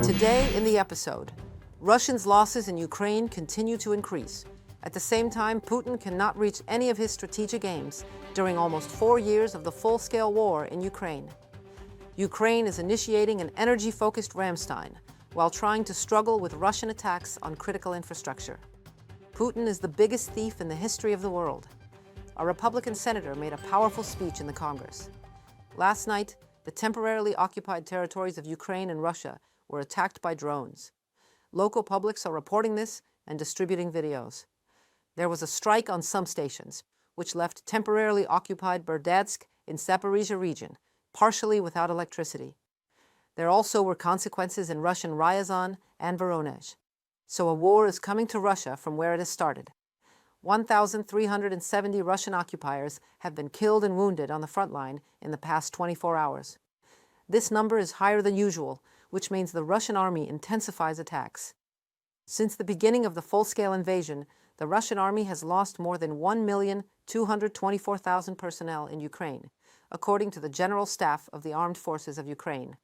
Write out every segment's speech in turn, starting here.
Today in the episode, Russians' losses in Ukraine continue to increase. At the same time, Putin cannot reach any of his strategic aims during almost 4 years of the full-scale war in Ukraine. Ukraine is initiating an energy-focused Ramstein while trying to struggle with Russian attacks on critical infrastructure. Putin is the biggest thief in the history of the world. A Republican senator made a powerful speech in the Congress. Last night, the temporarily occupied territories of Ukraine and Russia were attacked by drones. Local publics are reporting this and distributing videos. There was a strike on some stations, which left temporarily occupied Berdyansk in Zaporizhia region, partially without electricity. There also were consequences in Russian Ryazan and Voronezh. So a war is coming to Russia from where it has started. 1,370 Russian occupiers have been killed and wounded on the front line in the past 24 hours. This number is higher than usual, which means the Russian army intensifies attacks. Since the beginning of the full-scale invasion, the Russian army has lost more than 1,224,000 personnel in Ukraine, according to the General Staff of the Armed Forces of Ukraine.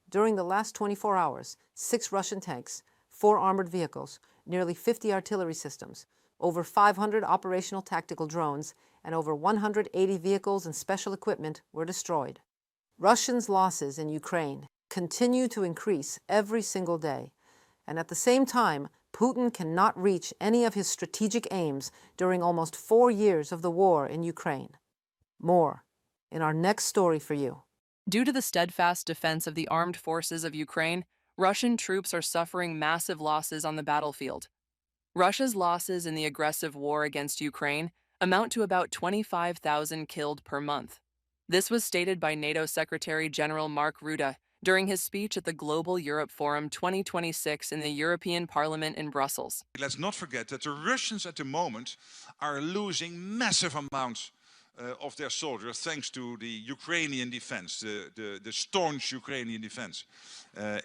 During the last 24 hours, 6 Russian tanks, 4 armored vehicles, nearly 50 artillery systems, over 500 operational tactical drones, and over 180 vehicles and special equipment were destroyed. Russians' losses in Ukraine continue to increase every single day, and at the same time, Putin cannot reach any of his strategic aims during almost 4 years of the war in Ukraine. More in our next story for you. Due to the steadfast defense of the armed forces of Ukraine, Russian troops are suffering massive losses on the battlefield. Russia's losses in the aggressive war against Ukraine amount to about 25,000 killed per month. This was stated by NATO Secretary General Mark Rutte during his speech at the Global Europe Forum 2026 in the European Parliament in Brussels. Let's not forget that the Russians at the moment are losing massive amounts of their soldiers thanks to the Ukrainian defense, the staunch Ukrainian defense.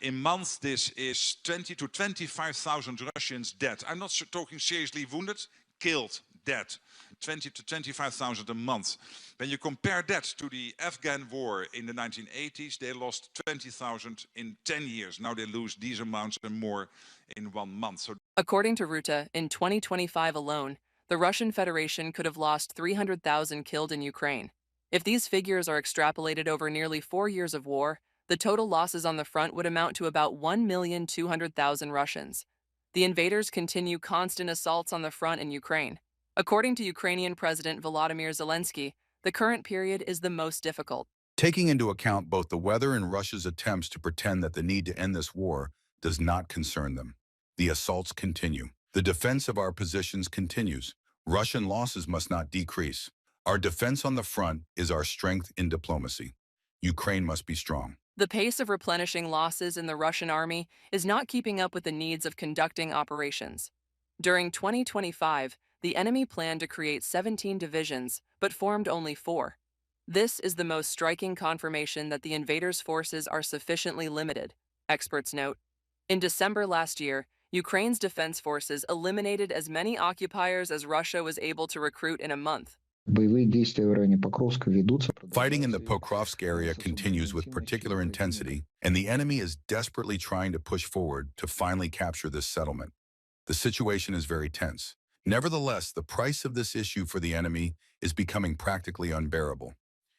In months, this is 20 to 25,000 Russians dead. I'm not talking seriously wounded, killed, dead. 20 to 25,000 a month. When you compare that to the Afghan war in the 1980s, they lost 20,000 in 10 years. Now they lose these amounts and more in 1 month. So, according to Rutte, in 2025 alone, the Russian Federation could have lost 300,000 killed in Ukraine. If these figures are extrapolated over nearly 4 years of war, the total losses on the front would amount to about 1,200,000 Russians. The invaders continue constant assaults on the front in Ukraine. According to Ukrainian President Volodymyr Zelensky, the current period is the most difficult. Taking into account both the weather and Russia's attempts to pretend that the need to end this war does not concern them. The assaults continue. The defense of our positions continues. Russian losses must not decrease. Our defense on the front is our strength in diplomacy. Ukraine must be strong. The pace of replenishing losses in the Russian army is not keeping up with the needs of conducting operations. During 2025, the enemy planned to create 17 divisions, but formed only 4. This is the most striking confirmation that the invaders' forces are sufficiently limited, experts note. In December last year, Ukraine's defense forces eliminated as many occupiers as Russia was able to recruit in a month. Fighting in the Pokrovsk area continues with particular intensity, and the enemy is desperately trying to push forward to finally capture this settlement. The situation is very tense. Nevertheless, the price of this issue for the enemy is becoming practically unbearable.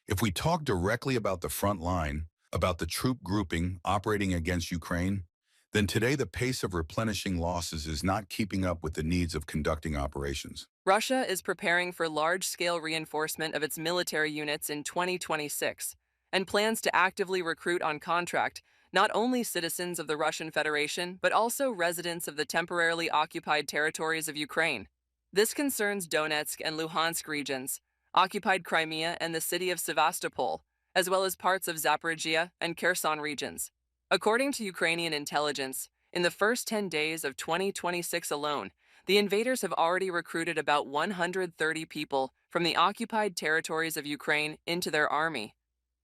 If we talk directly about the front line, about the troop grouping operating against Ukraine, then today the pace of replenishing losses is not keeping up with the needs of conducting operations. Russia is preparing for large-scale reinforcement of its military units in 2026 and plans to actively recruit on contract not only citizens of the Russian Federation, but also residents of the temporarily occupied territories of Ukraine. This concerns Donetsk and Luhansk regions, occupied Crimea and the city of Sevastopol, as well as parts of Zaporizhia and Kherson regions. According to Ukrainian intelligence, in the first 10 days of 2026 alone, the invaders have already recruited about 130 people from the occupied territories of Ukraine into their army.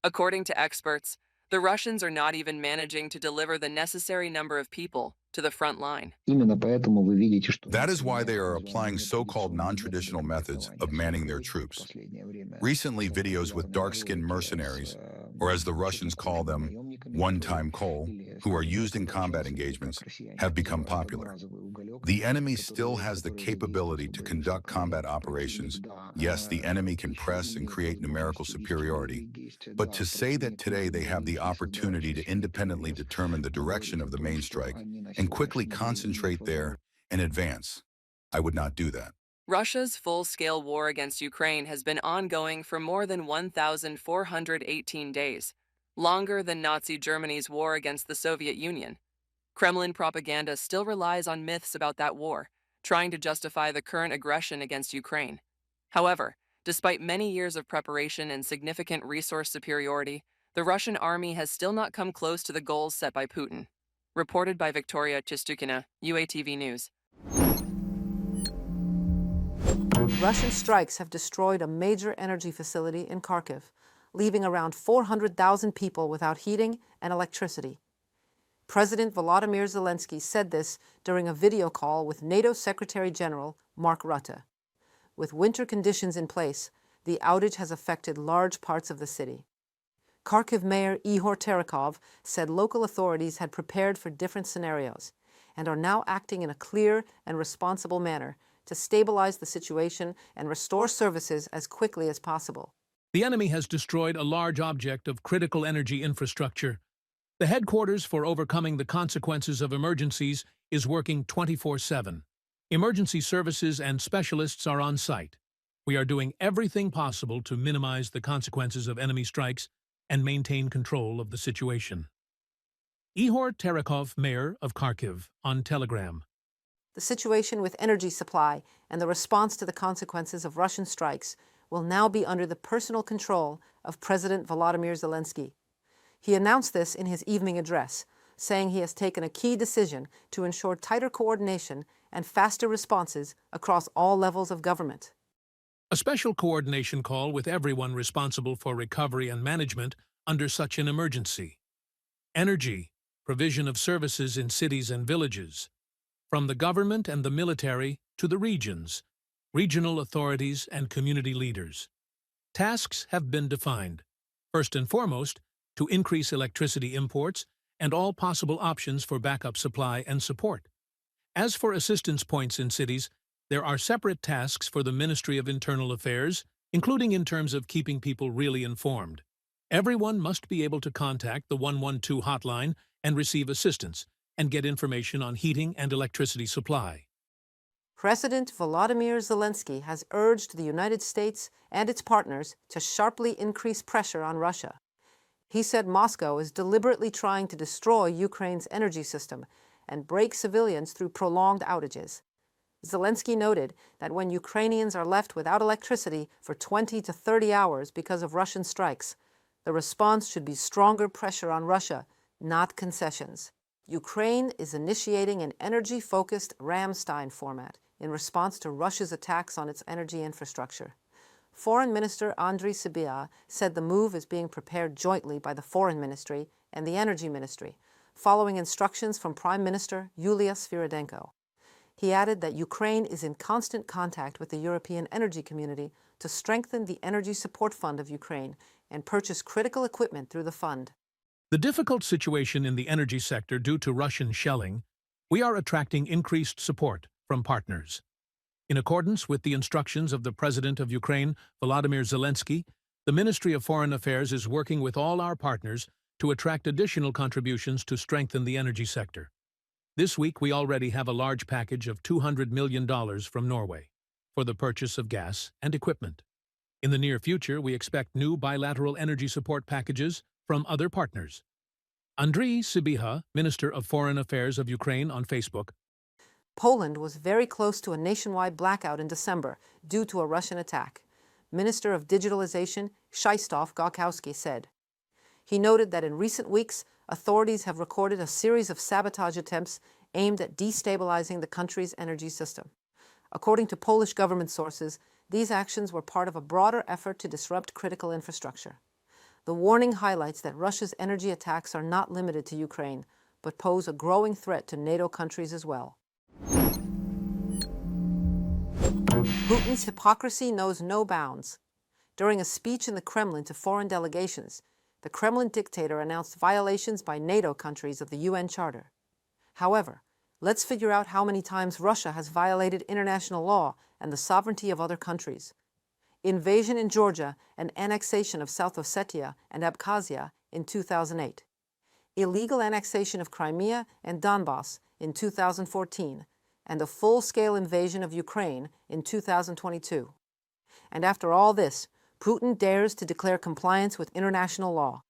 According to experts, the Russians are not even managing to deliver the necessary number of people to the front line. That is why they are applying so-called non-traditional methods of manning their troops. Recently, videos with dark-skinned mercenaries, or as the Russians call them, one-time coal, who are used in combat engagements, have become popular. The enemy still has the capability to conduct combat operations. Yes, the enemy can press and create numerical superiority. But to say that today they have the opportunity to independently determine the direction of the main strike and quickly concentrate there and advance, I would not do that. Russia's full-scale war against Ukraine has been ongoing for more than 1,418 days, longer than Nazi Germany's war against the Soviet Union. Kremlin propaganda still relies on myths about that war, trying to justify the current aggression against Ukraine. However, despite many years of preparation and significant resource superiority, the Russian army has still not come close to the goals set by Putin. Reported by Victoria Chistukina, UATV News. Russian strikes have destroyed a major energy facility in Kharkiv, leaving around 400,000 people without heating and electricity. President Volodymyr Zelensky said this during a video call with NATO Secretary General Mark Rutte. With winter conditions in place, the outage has affected large parts of the city. Kharkiv Mayor Ihor Terekov said local authorities had prepared for different scenarios and are now acting in a clear and responsible manner to stabilize the situation and restore services as quickly as possible. The enemy has destroyed a large object of critical energy infrastructure. The headquarters for overcoming the consequences of emergencies is working 24/7. Emergency services and specialists are on site. We are doing everything possible to minimize the consequences of enemy strikes and maintain control of the situation. Ihor Terekov, mayor of Kharkiv, on Telegram. The situation with energy supply and the response to the consequences of Russian strikes will now be under the personal control of President Volodymyr Zelensky. He announced this in his evening address, saying he has taken a key decision to ensure tighter coordination and faster responses across all levels of government. A special coordination call with everyone responsible for recovery and management under such an emergency. Energy, provision of services in cities and villages, from the government and the military to the regions, regional authorities and community leaders. Tasks have been defined. First and foremost, to increase electricity imports and all possible options for backup supply and support. As for assistance points in cities, there are separate tasks for the Ministry of Internal Affairs, including in terms of keeping people really informed. Everyone must be able to contact the 112 hotline and receive assistance and get information on heating and electricity supply. President Volodymyr Zelensky has urged the United States and its partners to sharply increase pressure on Russia. He said Moscow is deliberately trying to destroy Ukraine's energy system and break civilians through prolonged outages. Zelensky noted that when Ukrainians are left without electricity for 20 to 30 hours because of Russian strikes, the response should be stronger pressure on Russia, not concessions. Ukraine is initiating an energy-focused Ramstein format in response to Russia's attacks on its energy infrastructure. Foreign Minister Andriy Sybiha said the move is being prepared jointly by the Foreign Ministry and the Energy Ministry, following instructions from Prime Minister Yulia Sviridenko. He added that Ukraine is in constant contact with the European energy community to strengthen the Energy Support Fund of Ukraine and purchase critical equipment through the fund. The difficult situation in the energy sector due to Russian shelling, we are attracting increased support from partners. In accordance with the instructions of the President of Ukraine, Volodymyr Zelensky, the Ministry of Foreign Affairs is working with all our partners to attract additional contributions to strengthen the energy sector. This week, we already have a large package of $200 million from Norway for the purchase of gas and equipment. In the near future, we expect new bilateral energy support packages from other partners. Andriy Sybiha, Minister of Foreign Affairs of Ukraine, on Facebook. Poland was very close to a nationwide blackout in December due to a Russian attack. Minister of Digitalization Krzysztof Gawkowski said. He noted that in recent weeks, authorities have recorded a series of sabotage attempts aimed at destabilizing the country's energy system. According to Polish government sources, these actions were part of a broader effort to disrupt critical infrastructure. The warning highlights that Russia's energy attacks are not limited to Ukraine, but pose a growing threat to NATO countries as well. Putin's hypocrisy knows no bounds. During a speech in the Kremlin to foreign delegations, the Kremlin dictator announced violations by NATO countries of the UN Charter. However, let's figure out how many times Russia has violated international law and the sovereignty of other countries. Invasion in Georgia and annexation of South Ossetia and Abkhazia in 2008. Illegal annexation of Crimea and Donbass in 2014, and a full-scale invasion of Ukraine in 2022. And after all this, Putin dares to declare compliance with international law.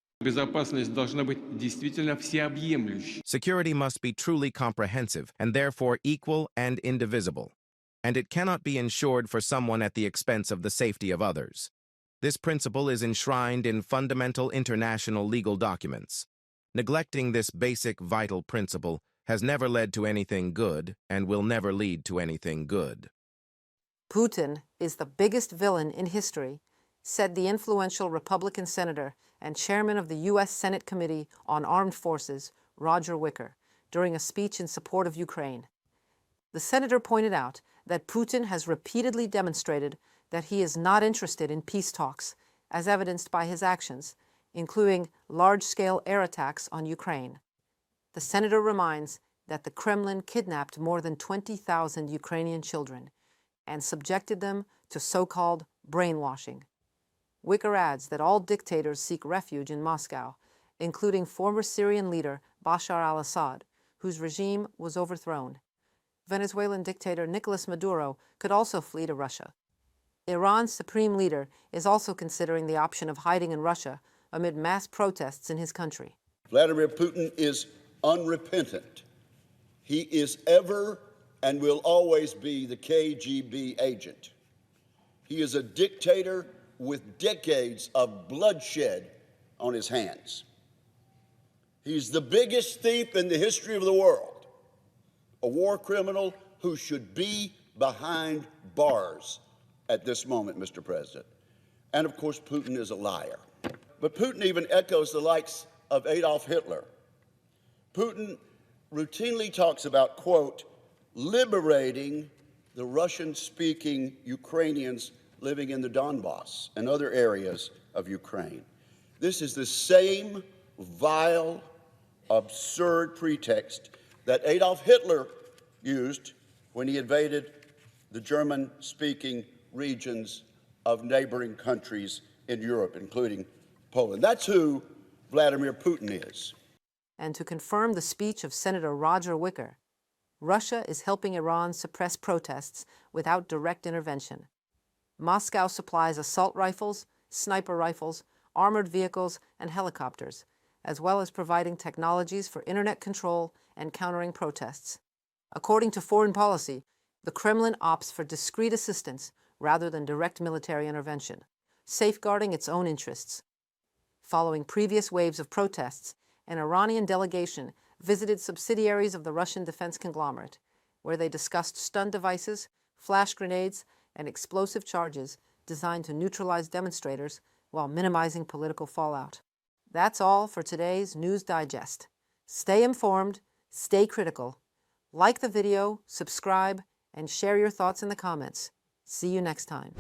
Security must be truly comprehensive and therefore equal and indivisible, and it cannot be ensured for someone at the expense of the safety of others. This principle is enshrined in fundamental international legal documents. Neglecting this basic vital principle has never led to anything good and will never lead to anything good. Putin is the biggest villain in history, said the influential Republican senator and chairman of the U.S. Senate Committee on Armed Forces, Roger Wicker, during a speech in support of Ukraine. The senator pointed out that Putin has repeatedly demonstrated that he is not interested in peace talks, as evidenced by his actions, including large-scale air attacks on Ukraine. The senator reminds that the Kremlin kidnapped more than 20,000 Ukrainian children and subjected them to so-called brainwashing. Wicker adds that all dictators seek refuge in Moscow, including former Syrian leader Bashar al-Assad, whose regime was overthrown. Venezuelan dictator Nicolas Maduro could also flee to Russia. Iran's supreme leader is also considering the option of hiding in Russia amid mass protests in his country. Vladimir Putin is unrepentant. He is ever and will always be the KGB agent. He is a dictator with decades of bloodshed on his hands. He's the biggest thief in the history of the world, a war criminal who should be behind bars at this moment, Mr. President. And of course, Putin is a liar. But Putin even echoes the likes of Adolf Hitler. Putin routinely talks about, quote, liberating the Russian-speaking Ukrainians living in the Donbass and other areas of Ukraine. This is the same vile, absurd pretext that Adolf Hitler used when he invaded the German-speaking regions of neighboring countries in Europe, including Poland. That's who Vladimir Putin is. And to confirm the speech of Senator Roger Wicker, Russia is helping Iran suppress protests without direct intervention. Moscow supplies assault rifles, sniper rifles, armored vehicles, and helicopters, as well as providing technologies for internet control and countering protests. According to foreign policy, the Kremlin opts for discreet assistance rather than direct military intervention, safeguarding its own interests. Following previous waves of protests, an Iranian delegation visited subsidiaries of the Russian defense conglomerate, where they discussed stun devices, flash grenades, and explosive charges designed to neutralize demonstrators while minimizing political fallout. That's all for today's News Digest. Stay informed, stay critical. Like the video, subscribe, and share your thoughts in the comments. See you next time.